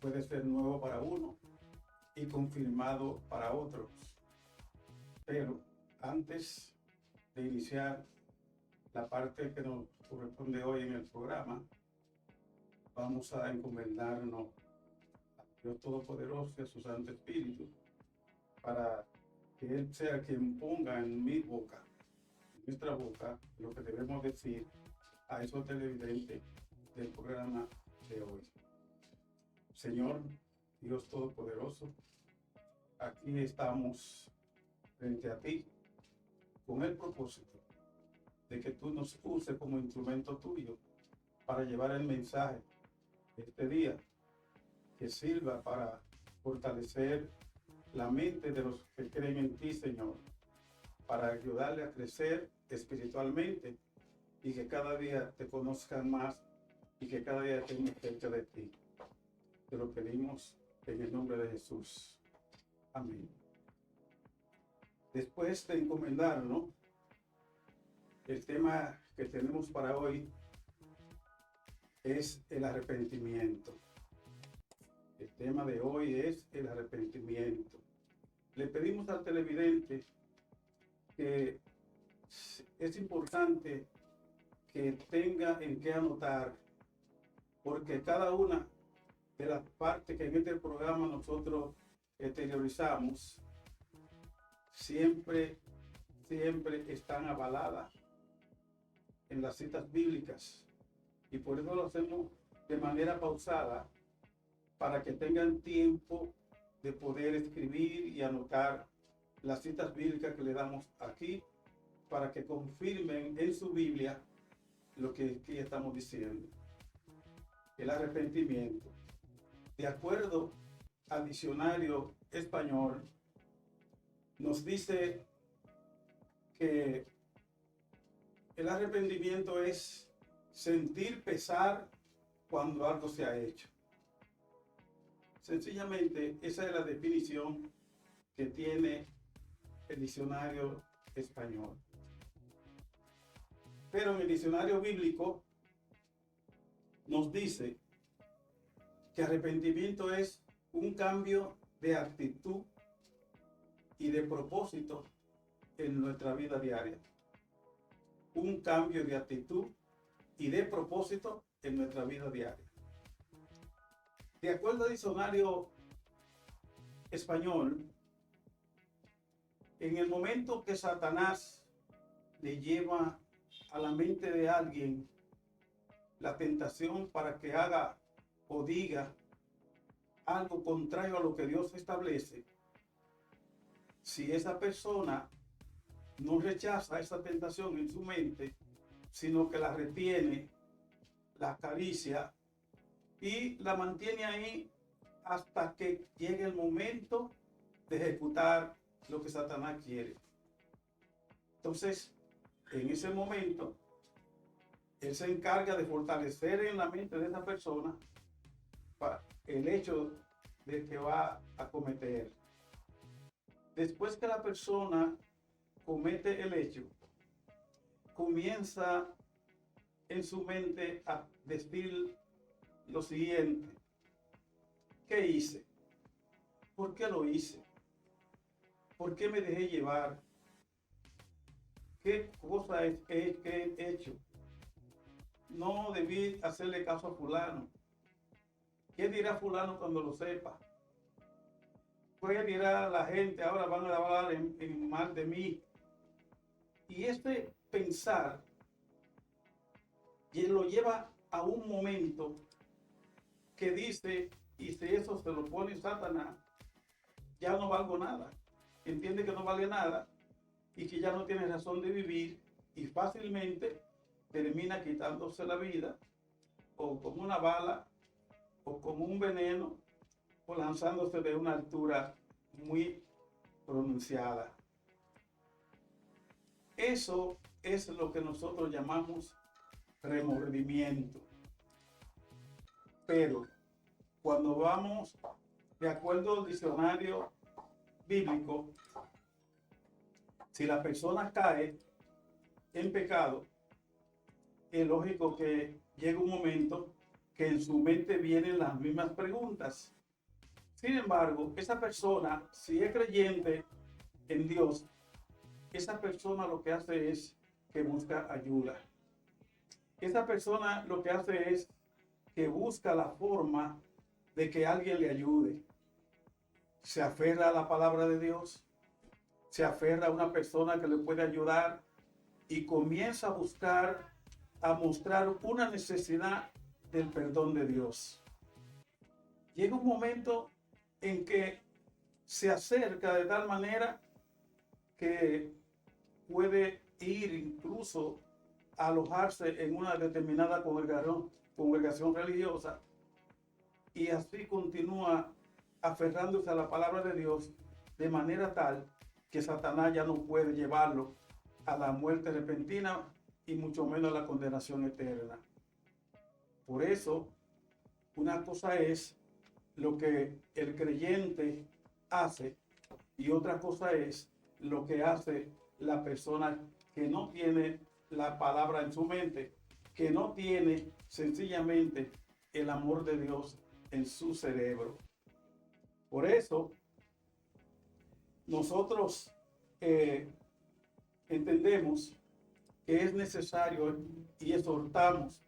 puede ser nuevo para uno y confirmado para otros. Pero antes de iniciar la parte que nos corresponde hoy en el programa, vamos a encomendarnos a Dios Todopoderoso y a su Santo Espíritu para que Él sea quien ponga en mi boca, en nuestra boca, lo que debemos decir a esos televidentes del programa de hoy. Señor, Dios Todopoderoso, aquí estamos frente a ti con el propósito de que tú nos uses como instrumento tuyo para llevar el mensaje de este día, que sirva para fortalecer la mente de los que creen en ti, Señor, para ayudarle a crecer espiritualmente y que cada día te conozcan más y que cada día estén cerca de ti. Te lo pedimos en el nombre de Jesús. Amén. Después de encomendarnos, el tema que tenemos para hoy es el arrepentimiento. El tema de hoy es el arrepentimiento. Le pedimos al televidente que es importante que tenga en qué anotar, porque cada una de las partes que en este programa nosotros exteriorizamos siempre están avaladas en las citas bíblicas, y por eso lo hacemos de manera pausada para que tengan tiempo de poder escribir y anotar las citas bíblicas que le damos aquí para que confirmen en su Biblia lo que aquí estamos diciendo. El arrepentimiento. De acuerdo al diccionario español, nos dice que el arrepentimiento es sentir pesar cuando algo se ha hecho. Sencillamente, esa es la definición que tiene el diccionario español. Pero en el diccionario bíblico nos dice que arrepentimiento es un cambio de actitud y de propósito en nuestra vida diaria. Un cambio de actitud y de propósito en nuestra vida diaria. De acuerdo al diccionario español, en el momento que Satanás le lleva a la mente de alguien la tentación para que haga o diga algo contrario a lo que Dios establece, si esa persona no rechaza esa tentación en su mente, sino que la retiene, la acaricia y la mantiene ahí hasta que llegue el momento de ejecutar lo que Satanás quiere. Entonces, en ese momento, él se encarga de fortalecer en la mente de esa persona el hecho de que va a cometer. Después que la persona comete el hecho, comienza en su mente a decir lo siguiente: ¿qué hice? ¿Por qué lo hice? ¿Por qué me dejé llevar? ¿Qué cosa es que he hecho? No debí hacerle caso a fulano. ¿Qué dirá fulano cuando lo sepa? ¿Qué dirá la gente? Ahora van a hablar en mal de mí. Y este pensar lo lleva a un momento que dice, y si eso se lo pone Satanás, ya no valgo nada. Entiende que no vale nada y que ya no tiene razón de vivir, y fácilmente termina quitándose la vida, o con una bala, o con un veneno, o lanzándose de una altura muy pronunciada. Eso es lo que nosotros llamamos remordimiento. Pero cuando vamos de acuerdo al diccionario bíblico, si la persona cae en pecado, es lógico que llega un momento que en su mente vienen las mismas preguntas. Sin embargo, esa persona, si es creyente en Dios, esa persona lo que hace es que busca ayuda. Esa persona lo que hace es que busca la forma de que alguien le ayude. Se aferra a la palabra de Dios, se aferra a una persona que le puede ayudar y comienza a buscar, a mostrar una necesidad del perdón de Dios. Llega un momento en que se acerca de tal manera que puede ir incluso a alojarse en una determinada congregación religiosa, y así continúa aferrándose a la palabra de Dios de manera tal que Satanás ya no puede llevarlo a la muerte repentina y mucho menos a la condenación eterna. Por eso, una cosa es lo que el creyente hace y otra cosa es lo que hace la persona que no tiene la palabra en su mente, que no tiene sencillamente el amor de Dios en su cerebro. Por eso, nosotros entendemos que es necesario y exhortamos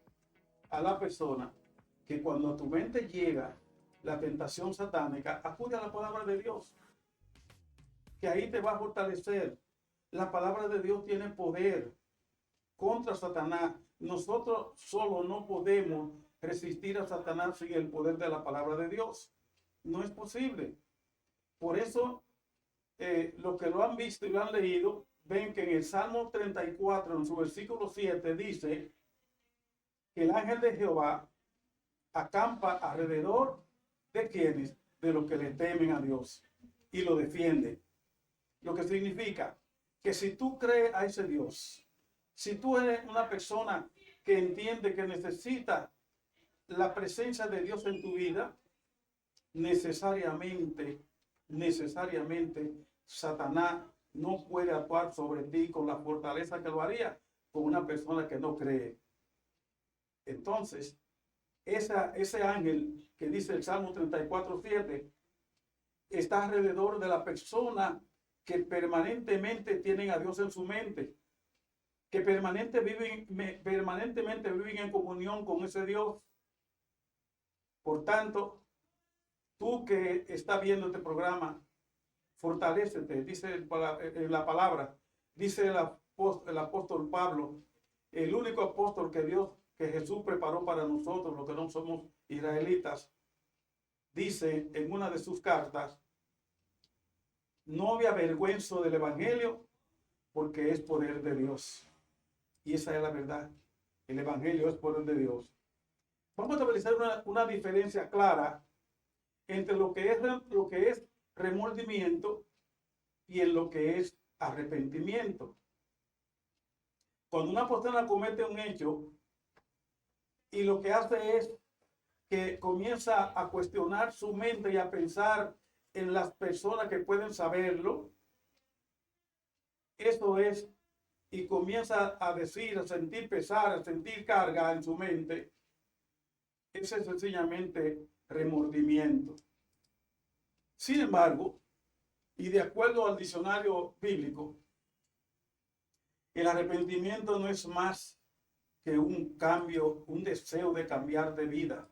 a la persona que cuando a tu mente llega la tentación satánica, acude a la palabra de Dios, que ahí te va a fortalecer. La palabra de Dios tiene poder contra Satanás. Nosotros solo no podemos resistir a Satanás sin el poder de la palabra de Dios. No es posible. Por eso, los que lo han visto y lo han leído, ven que en el Salmo 34, en su versículo 7, dice que el ángel de Jehová acampa alrededor de quienes, de los que le temen a Dios y lo defiende. Lo que significa que si tú crees a ese Dios, si tú eres una persona que entiende que necesita la presencia de Dios en tu vida, necesariamente, Satanás no puede actuar sobre ti con la fortaleza que lo haría con una persona que no cree. Entonces, ese ángel que dice el Salmo 34:7 está alrededor de la persona que permanentemente tienen a Dios en su mente, que permanentemente viven en comunión con ese Dios. Por tanto, tú que estás viendo este programa, fortalécete, dice en la palabra, dice el apóstol Pablo, el único apóstol que Jesús preparó para nosotros, los que no somos israelitas, dice en una de sus cartas: no me avergüenzo del evangelio porque es poder de Dios. Y esa es la verdad. El evangelio es poder de Dios. Vamos a establecer una diferencia clara entre lo que es remordimiento y en lo que es arrepentimiento. Cuando una persona comete un hecho y lo que hace es que comienza a cuestionar su mente y a pensar en las personas que pueden saberlo, eso es, y comienza a decir, a sentir pesar, a sentir carga en su mente, ese es sencillamente remordimiento. Sin embargo, y de acuerdo al diccionario bíblico, el arrepentimiento no es más que un cambio, un deseo de cambiar de vida.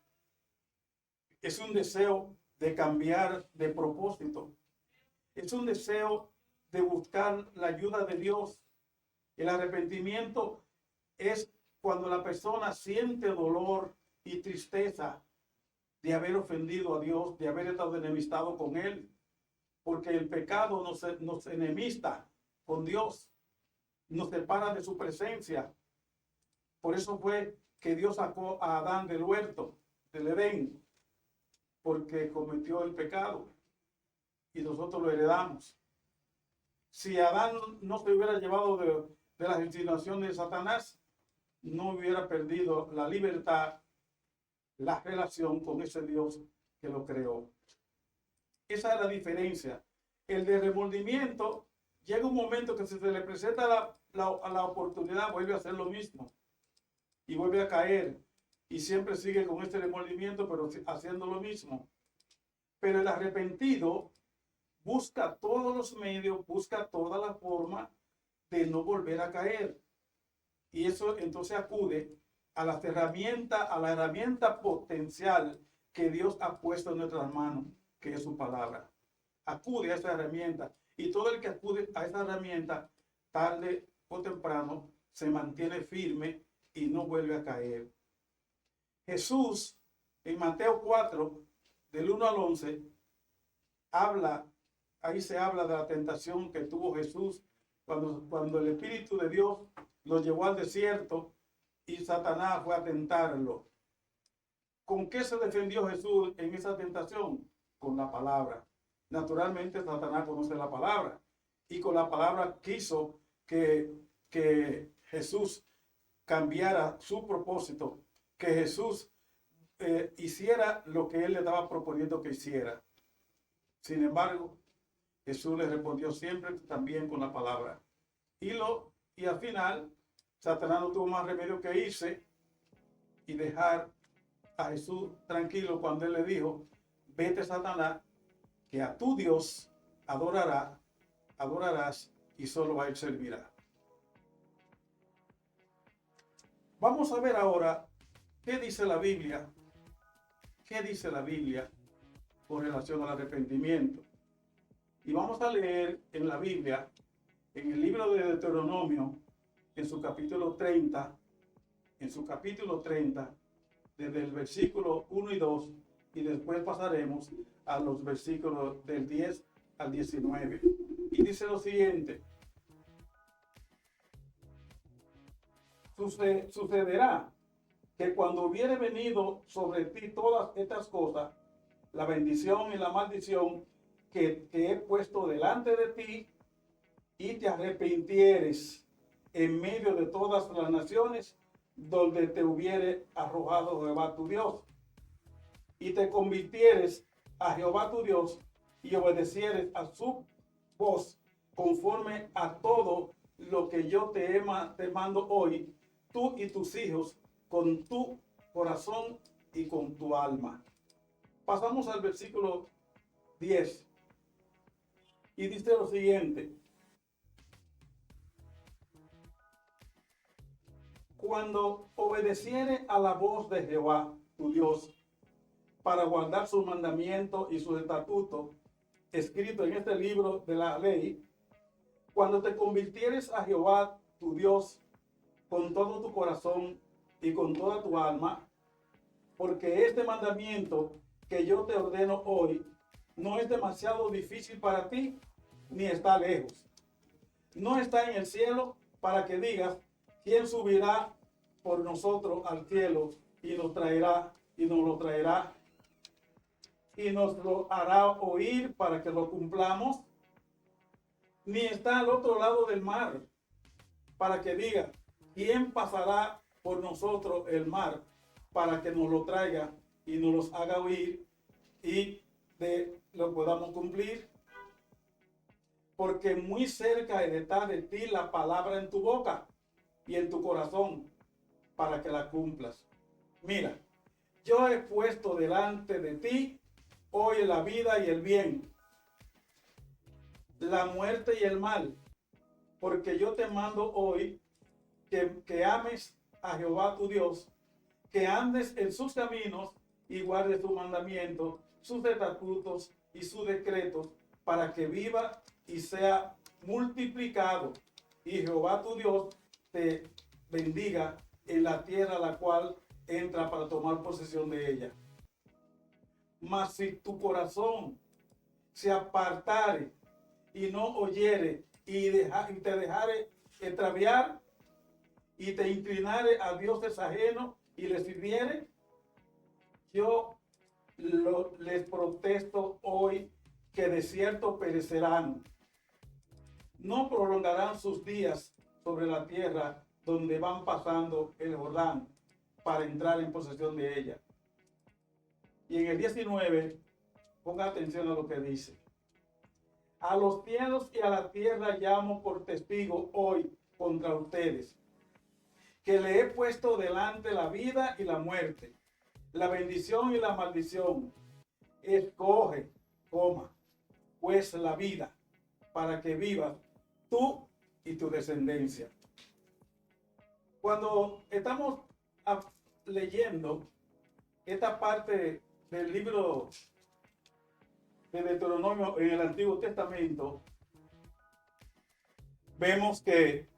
Es un deseo de cambiar de propósito. Es un deseo de buscar la ayuda de Dios. El arrepentimiento es cuando la persona siente dolor y tristeza de haber ofendido a Dios, de haber estado enemistado con Él, porque el pecado nos enemista con Dios, nos separa de su presencia. Por eso fue que Dios sacó a Adán del huerto, del Edén, porque cometió el pecado y nosotros lo heredamos. Si Adán no se hubiera llevado de las insinuaciones de Satanás, no hubiera perdido la libertad, la relación con ese Dios que lo creó. Esa es la diferencia. El de remordimiento, llega un momento que si se le presenta la oportunidad, vuelve a hacer lo mismo y vuelve a caer y siempre sigue con este remordimiento, pero haciendo lo mismo. Pero el arrepentido busca todos los medios, busca toda la forma de no volver a caer. Y eso entonces acude a la herramienta potencial que Dios ha puesto en nuestras manos, que es su palabra. Acude a esa herramienta. Y todo el que acude a esa herramienta, tarde o temprano, se mantiene firme y no vuelve a caer. Jesús, en Mateo 4, del 1 al 11, ahí se habla de la tentación que tuvo Jesús cuando el Espíritu de Dios lo llevó al desierto y Satanás fue a tentarlo. ¿Con qué se defendió Jesús en esa tentación? Con la palabra. Naturalmente Satanás conoce la palabra y con la palabra quiso que Jesús cambiara su propósito, que Jesús hiciera lo que él le estaba proponiendo que hiciera. Sin embargo, Jesús le respondió siempre también con la palabra. Y al final, Satanás no tuvo más remedio que irse y dejar a Jesús tranquilo cuando él le dijo: vete, Satanás, que a tu Dios adorarás y solo a él servirá. Vamos a ver ahora qué dice la Biblia. ¿Qué dice la Biblia con relación al arrepentimiento? Y vamos a leer en la Biblia, en el libro de Deuteronomio, en su capítulo 30, desde el versículo 1 y 2, y después pasaremos a los versículos del 10 al 19. Y dice lo siguiente: sucederá que cuando hubiere venido sobre ti todas estas cosas, la bendición y la maldición que he puesto delante de ti, y te arrepintieres en medio de todas las naciones donde te hubiere arrojado Jehová tu Dios, y te convirtieres a Jehová tu Dios y obedecieres a su voz conforme a todo lo que yo te mando hoy, tú y tus hijos, con tu corazón y con tu alma. Pasamos al versículo 10 y dice lo siguiente: cuando obedeciere a la voz de Jehová tu Dios para guardar sus mandamientos y sus estatutos escritos en este libro de la ley, cuando te convirtieres a Jehová tu Dios con todo tu corazón y con toda tu alma, porque este mandamiento que yo te ordeno hoy no es demasiado difícil para ti, ni está lejos. No está en el cielo para que digas: ¿quién subirá por nosotros al cielo y nos lo traerá y nos lo hará oír para que lo cumplamos? Ni está al otro lado del mar para que diga: ¿quién pasará por nosotros el mar para que nos lo traiga y nos los haga oír y lo podamos cumplir? Porque muy cerca está de ti la palabra en tu boca y en tu corazón, para que la cumplas. Mira, yo he puesto delante de ti hoy la vida y el bien, la muerte y el mal, porque yo te mando hoy que ames a Jehová tu Dios, que andes en sus caminos y guardes sus mandamientos, sus estatutos y sus decretos, para que viva y sea multiplicado, y Jehová tu Dios te bendiga en la tierra a la cual entra para tomar posesión de ella. Mas si tu corazón se apartare y no oyere y te dejare extraviar y te inclinare a dioses ajenos y les sirviere, yo les protesto hoy que de cierto perecerán. No prolongarán sus días sobre la tierra donde van pasando el Jordán para entrar en posesión de ella. Y en el 19, ponga atención a lo que dice: a los cielos y a la tierra llamo por testigo hoy contra ustedes, que le he puesto delante la vida y la muerte, la bendición y la maldición. Escoge, pues la vida, para que vivas tú y tu descendencia. Cuando estamos leyendo esta parte del libro de Deuteronomio en el Antiguo Testamento, vemos que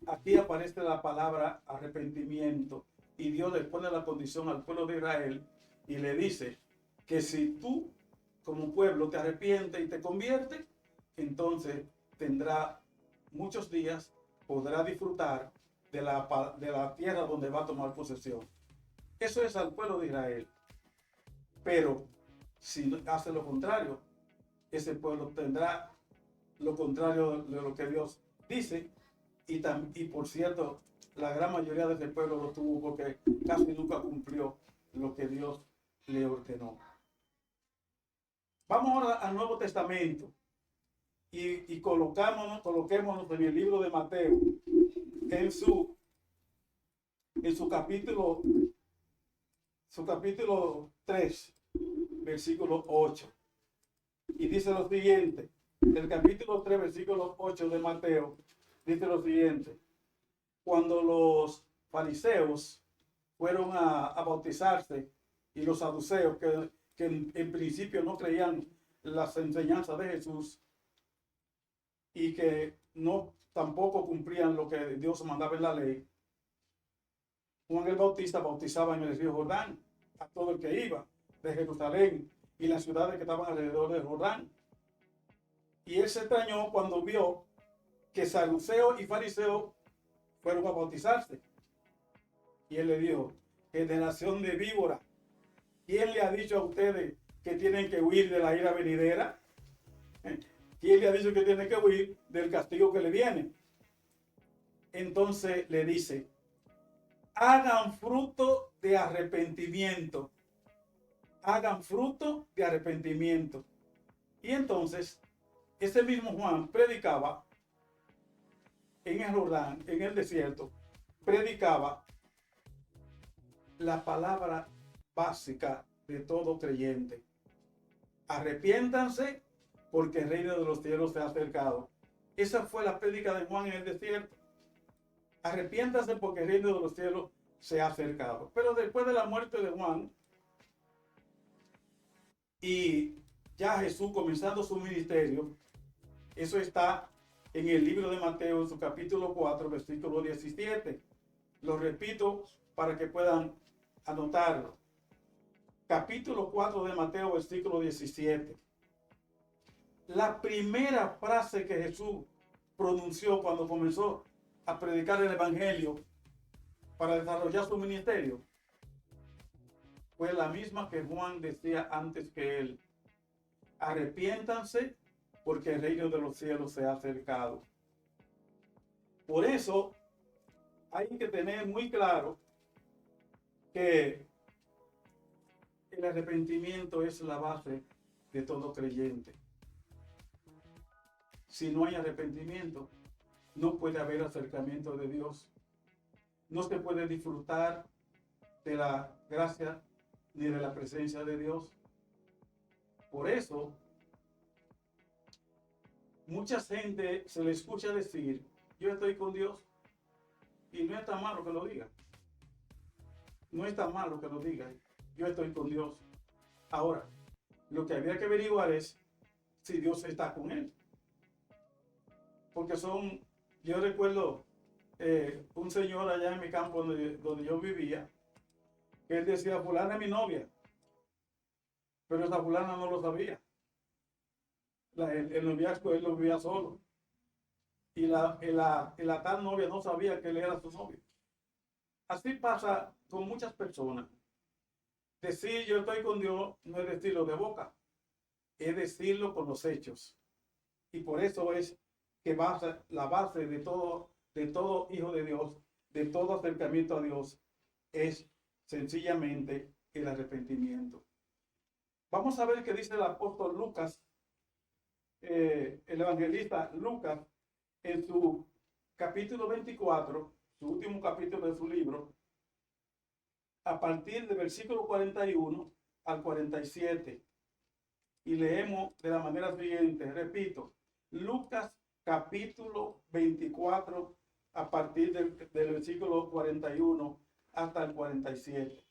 aquí aparece la palabra arrepentimiento, y Dios le pone la condición al pueblo de Israel y le dice que si tú como pueblo te arrepientes y te conviertes, entonces tendrá muchos días, podrá disfrutar de la tierra donde va a tomar posesión. Eso es al pueblo de Israel. Pero si hace lo contrario, ese pueblo tendrá lo contrario de lo que Dios dice. Y por cierto, la gran mayoría de ese pueblo lo tuvo porque casi nunca cumplió lo que Dios le ordenó. Vamos ahora al Nuevo Testamento y coloquémonos en el libro de Mateo, en su capítulo 3, versículo 8. Y dice lo siguiente, el capítulo 3, versículo 8 de Mateo, dice lo siguiente: cuando los fariseos fueron a bautizarse, y los saduceos, que en principio no creían las enseñanzas de Jesús y que no tampoco cumplían lo que Dios mandaba en la ley, Juan el Bautista bautizaba en el río Jordán a todo el que iba de Jerusalén y las ciudades que estaban alrededor del Jordán. Y él se extrañó cuando vio que saduceos y fariseos fueron a bautizarse. Y él le dijo: generación de víbora, ¿quién le ha dicho a ustedes que tienen que huir de la ira venidera? ¿Quién le ha dicho que tienen que huir del castigo que le viene? Entonces le dice: hagan fruto de arrepentimiento. Hagan fruto de arrepentimiento. Y entonces, ese mismo Juan predicaba en el Jordán, en el desierto, predicaba la palabra básica de todo creyente: arrepiéntanse porque el reino de los cielos se ha acercado. Esa fue la prédica de Juan en el desierto. Arrepiéntanse porque el reino de los cielos se ha acercado. Pero después de la muerte de Juan y ya Jesús comenzando su ministerio, eso está en el libro de Mateo, en su capítulo 4, versículo 17. Lo repito para que puedan anotarlo. Capítulo 4 de Mateo, versículo 17. La primera frase que Jesús pronunció cuando comenzó a predicar el evangelio para desarrollar su ministerio fue la misma que Juan decía antes que él: arrepiéntanse porque el reino de los cielos se ha acercado. Por eso hay que tener muy claro que el arrepentimiento es la base de todo creyente. Si no hay arrepentimiento, no puede haber acercamiento de Dios. No se puede disfrutar de la gracia ni de la presencia de Dios. Por eso, mucha gente se le escucha decir: yo estoy con Dios. Y no está malo que lo diga. No está malo que lo diga. Yo estoy con Dios. Ahora, lo que habría que averiguar es si Dios está con él. Porque yo recuerdo un señor allá en mi campo donde yo vivía, que él decía: fulana es mi novia. Pero esa fulana no lo sabía. El noviazgo él lo vivía solo. Y la tal novia no sabía que él era su novio. Así pasa con muchas personas. Decir yo estoy con Dios no es decirlo de boca, es decirlo con los hechos. Y por eso es que la base de todo hijo de Dios, de todo acercamiento a Dios, es sencillamente el arrepentimiento. Vamos a ver qué dice el apóstol Lucas, el evangelista Lucas, en su capítulo 24, su último capítulo de su libro, a partir del versículo 41 al 47. Y leemos de la manera siguiente, repito, Lucas capítulo 24 a partir del versículo 41 hasta el 47.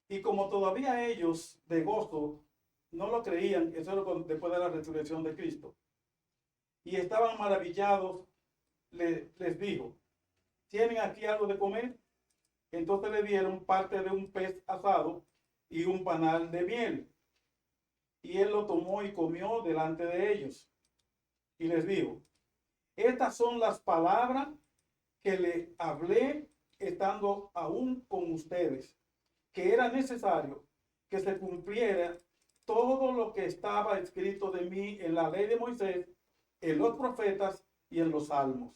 Y como todavía ellos de gozo no lo creían, eso es después de la resurrección de Cristo, y estaban maravillados, les dijo, ¿tienen aquí algo de comer? Entonces le dieron parte de un pez asado y un panal de miel. Y él lo tomó y comió delante de ellos. Y les dijo, estas son las palabras que le hablé estando aún con ustedes, que era necesario que se cumpliera todo lo que estaba escrito de mí en la ley de Moisés, en los profetas y en los salmos.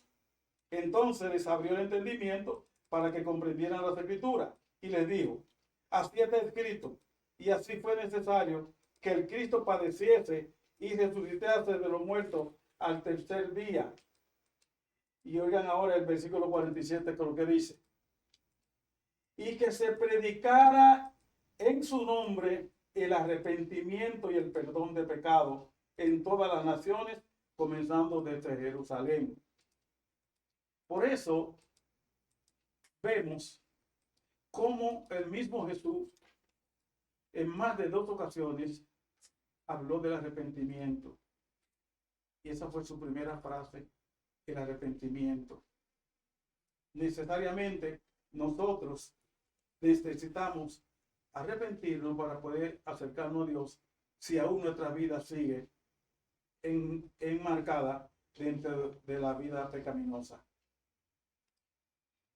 Entonces les abrió el entendimiento para que comprendieran las escrituras y les dijo, así está escrito, y así fue necesario que el Cristo padeciese y resucitase de los muertos al tercer día. Y oigan ahora el versículo 47 con lo que dice, y que se predicara en su nombre el arrepentimiento y el perdón de pecado en todas las naciones, comenzando desde Jerusalén. Por eso vemos cómo el mismo Jesús en más de 2 ocasiones habló del arrepentimiento. Y esa fue su primera frase, el arrepentimiento. Necesariamente nosotros necesitamos arrepentirnos para poder acercarnos a Dios si aún nuestra vida sigue enmarcada dentro de la vida pecaminosa.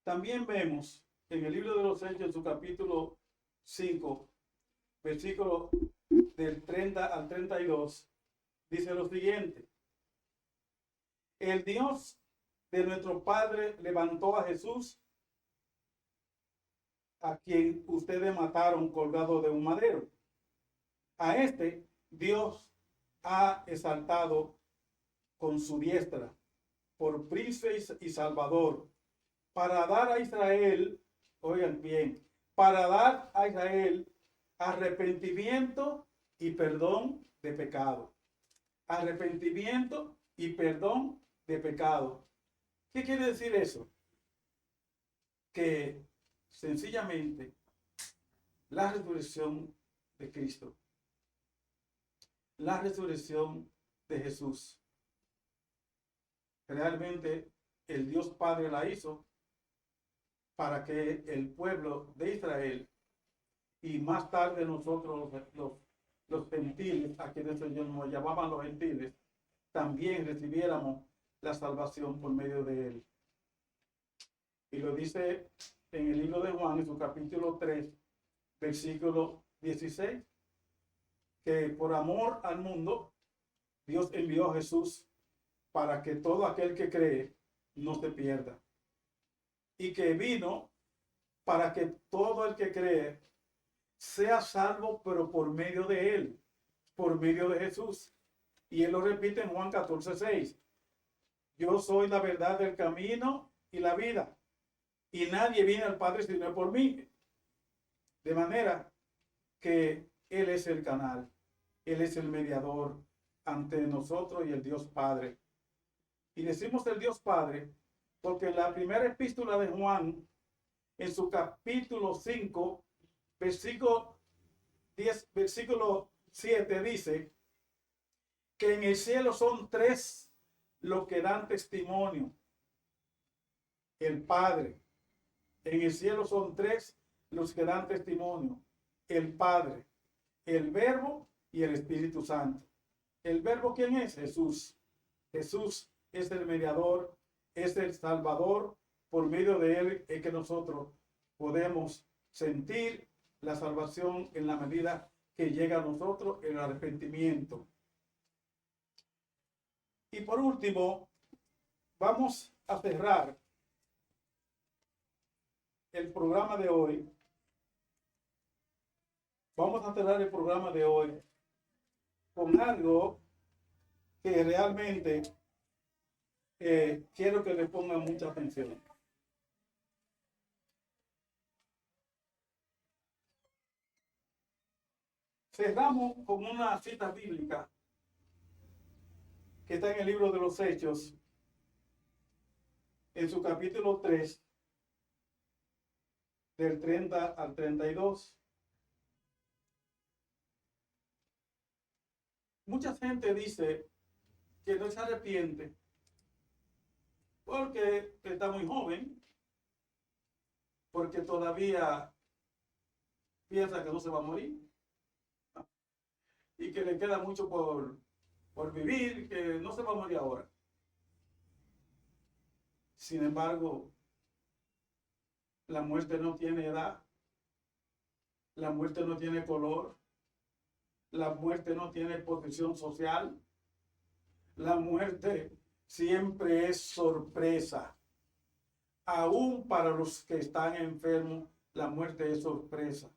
También vemos en el libro de los Hechos, en su capítulo 5, versículo del 30 al 32, dice lo siguiente. El Dios de nuestro Padre levantó a Jesús, a quien ustedes mataron colgado de un madero. A este Dios ha exaltado con su diestra por príncipe y salvador, para dar a Israel, oigan bien, para dar a Israel arrepentimiento y perdón de pecado. Arrepentimiento y perdón de pecado. ¿Qué quiere decir eso? Que sencillamente la resurrección de Cristo, la resurrección de Jesús, realmente el Dios Padre la hizo para que el pueblo de Israel y más tarde nosotros los gentiles, a quienes ellos nos llamaban los gentiles, también recibiéramos la salvación por medio de él. Y lo dice en el libro de Juan, en su capítulo 3, versículo 16, que por amor al mundo, Dios envió a Jesús para que todo aquel que cree no se pierda. Y que vino para que todo el que cree sea salvo, pero por medio de él, por medio de Jesús. Y él lo repite en Juan 14:6. Yo soy la verdad del camino y la vida, y nadie viene al Padre sino por mí. De manera que él es el canal, él es el mediador ante nosotros y el Dios Padre. Y decimos el Dios Padre porque en la primera epístola de Juan, en su capítulo 5, versículo 10, versículo 7, dice que en el cielo son 3 los que dan testimonio. El Padre. En el cielo son 3 los que dan testimonio. El Padre, el Verbo y el Espíritu Santo. ¿El Verbo quién es? Jesús. Jesús es el mediador, es el Salvador. Por medio de él es que nosotros podemos sentir la salvación en la medida que llega a nosotros el arrepentimiento. Y por último, vamos a cerrar el programa de hoy. Vamos a cerrar el programa de hoy con algo que realmente quiero que le pongan mucha atención. Cerramos con una cita bíblica que está en el libro de los Hechos, en su capítulo 3, del 30 al 32. Mucha gente dice que no se arrepiente porque está muy joven, porque todavía piensa que no se va a morir y que le queda mucho por vivir, que no se va a morir ahora. Sin embargo, la muerte no tiene edad, la muerte no tiene color, la muerte no tiene posición social, la muerte siempre es sorpresa. Aún para los que están enfermos, la muerte es sorpresa.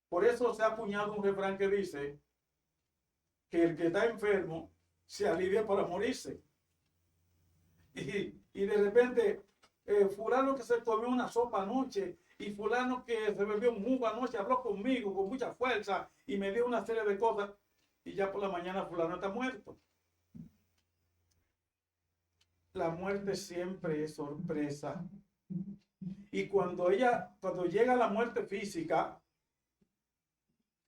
Por eso se ha acuñado un refrán que dice que el que está enfermo se alivia para morirse. Y de repente, fulano que se comió una sopa anoche y fulano que se bebió un jugo anoche habló conmigo con mucha fuerza y me dio una serie de cosas y ya por la mañana fulano está muerto. La muerte siempre es sorpresa. Y cuando llega la muerte física,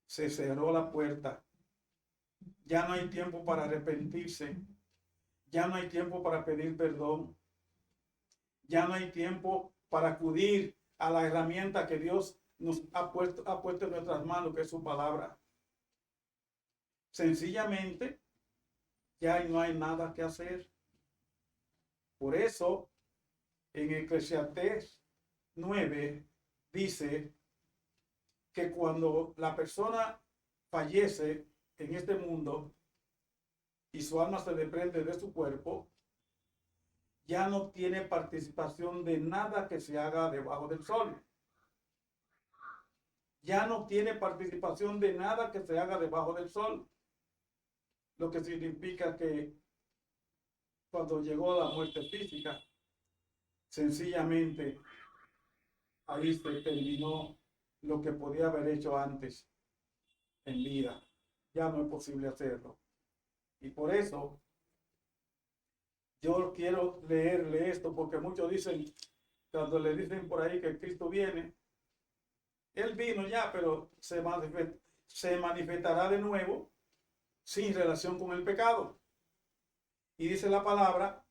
se cerró la puerta. Ya no hay tiempo para arrepentirse. Ya no hay tiempo para pedir perdón. Ya no hay tiempo para acudir a la herramienta que Dios nos ha puesto en nuestras manos, que es su palabra. Sencillamente, ya no hay nada que hacer. Por eso, en Eclesiastés 9 dice que cuando la persona fallece en este mundo y su alma se desprende de su cuerpo, ya no tiene participación de nada que se haga debajo del sol. Ya no tiene participación de nada que se haga debajo del sol. Lo que significa que cuando llegó la muerte física, sencillamente ahí se terminó lo que podía haber hecho antes en vida. Ya no es posible hacerlo. Y por eso yo quiero leerle esto, porque muchos dicen, cuando le dicen por ahí que Cristo viene, Él vino ya, pero se manifestará de nuevo sin relación con el pecado. Y dice la palabra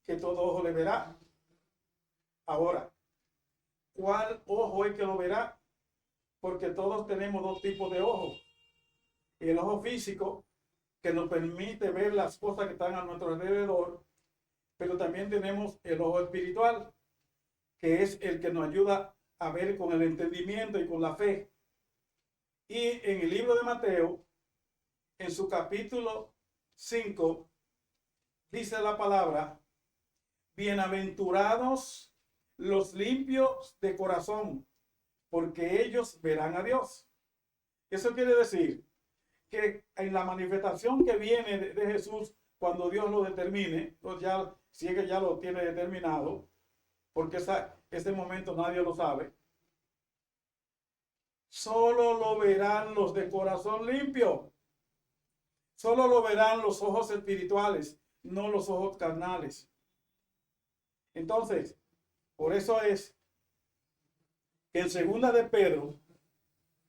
que todo ojo le verá. Ahora, ¿cuál ojo es que lo verá? Porque todos tenemos dos tipos de ojos. El ojo físico, que nos permite ver las cosas que están a nuestro alrededor, pero también tenemos el ojo espiritual, que es el que nos ayuda a ver con el entendimiento y con la fe. Y en el libro de Mateo, en su capítulo 5, dice la palabra: bienaventurados los limpios de corazón, porque ellos verán a Dios. Eso quiere decir que en la manifestación que viene de Jesús, cuando Dios lo determine, pues ya, si es que ya lo tiene determinado, porque ese momento nadie lo sabe, solo lo verán los de corazón limpio. Solo lo verán los ojos espirituales, no los ojos carnales. Entonces, por eso es que en segunda de Pedro,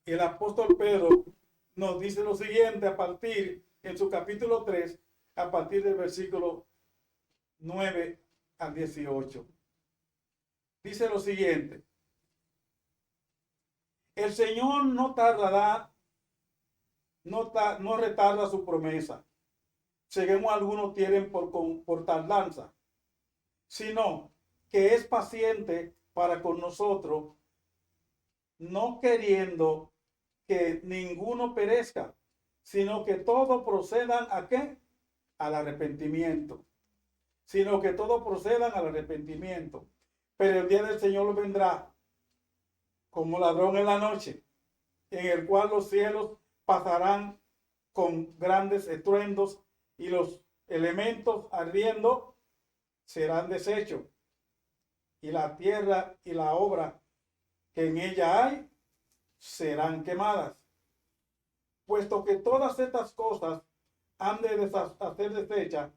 el apóstol Pedro nos dice lo siguiente en su capítulo 3, a partir del versículo 9 al 18. Dice lo siguiente: el Señor no tardará, no retarda su promesa, según algunos tienen por tardanza, sino que es paciente para con nosotros, no queriendo que ninguno perezca, sino que todos procedan ¿a qué? Al arrepentimiento. Sino que todos procedan al arrepentimiento. Pero el día del Señor vendrá como ladrón en la noche, en el cual los cielos pasarán con grandes estruendos y los elementos ardiendo serán deshechos, y la tierra y la obra que en ella hay serán quemadas. Puesto que todas estas cosas han de ser deshechas,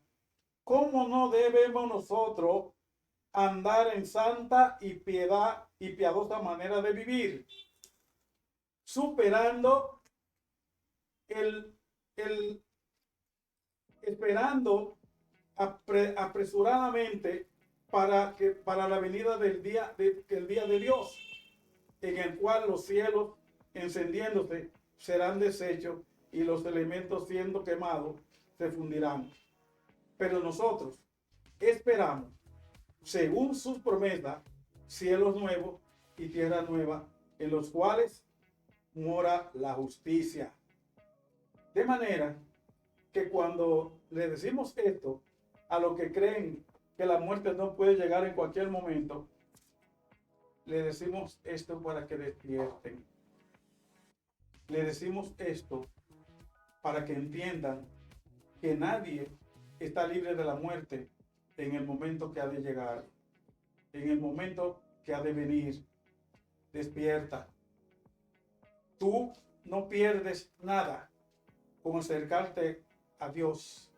¿cómo no debemos nosotros andar en santa y piadosa manera de vivir, superando esperando apresuradamente para la venida del día de Dios, en el cual los cielos encendiéndose serán deshechos y los elementos siendo quemados se fundirán. Pero nosotros esperamos, según sus promesas, cielos nuevos y tierra nueva, en los cuales mora la justicia. De manera que cuando le decimos esto a los que creen que la muerte no puede llegar en cualquier momento, le decimos esto para que despierten. Le decimos esto para que entiendan que nadie está libre de la muerte en el momento que ha de llegar, en el momento que ha de venir. Despierta. Tú no pierdes nada con acercarte a Dios.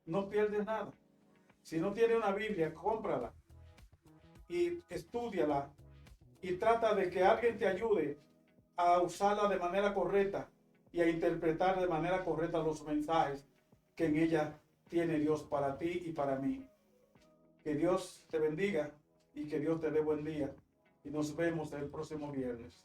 No pierdes nada. Si no tienes una Biblia, cómprala y estúdiala y trata de que alguien te ayude a usarla de manera correcta y a interpretar de manera correcta los mensajes que en ella tiene Dios para ti y para mí. Que Dios te bendiga y que Dios te dé buen día. Y nos vemos el próximo viernes.